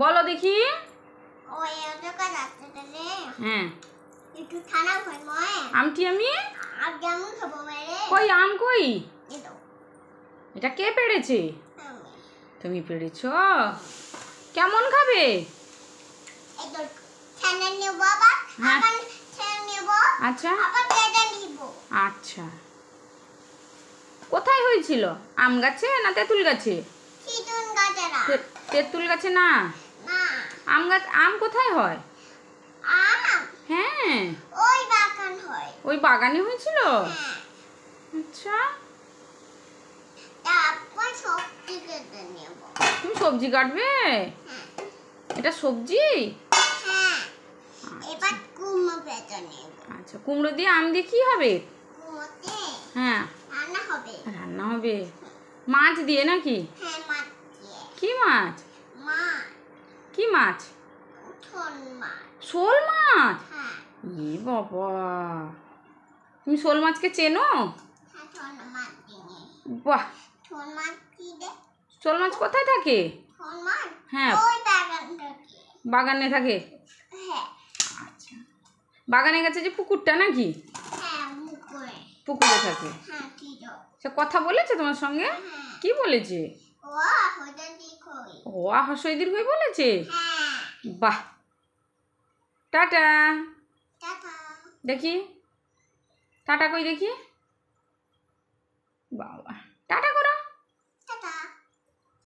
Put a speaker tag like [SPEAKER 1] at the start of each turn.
[SPEAKER 1] বলো দেখি।
[SPEAKER 2] হ্যাঁ
[SPEAKER 1] আমটি আমি কই আম কই? এটা কে পেড়েছে? তুমি পেড়েছ? কেমন খাবে? হ্যাঁ আচ্ছা আচ্ছা। কোথায় হয়েছিল? আম গাছে না তেঁতুল গাছে? তেঁতুল গাছে না, আম গাছ। আম কোথায় হয়? হ্যাঁ ওই বাগানে হয়েছিল। আচ্ছা তুমি সবজি কাটবে? এটা সবজি? আচ্ছা কুমড়ো দিয়ে আম দিয়ে কি হবে? হ্যাঁ রান্না হবে। মাছ দিয়ে নাকি? কি মাছ? কি মাছ? শোল মাছ? ই বাবা, তুমি শোল মাছকে চেনো? বাহ, শোল মাছ কোথায় থাকে? হ্যাঁ বাগানে থাকে। আচ্ছা বাগানে গেছে যে পুকুরটা নাকি? পুকুরে থাকে। সে কথা বলেছে তোমার সঙ্গে? কি বলেছে? ও হর্ষই দীর্ঘই বলেছে। বাহ, টাটা দেখি, টাটা কই দেখি। বাবা টাটা করো।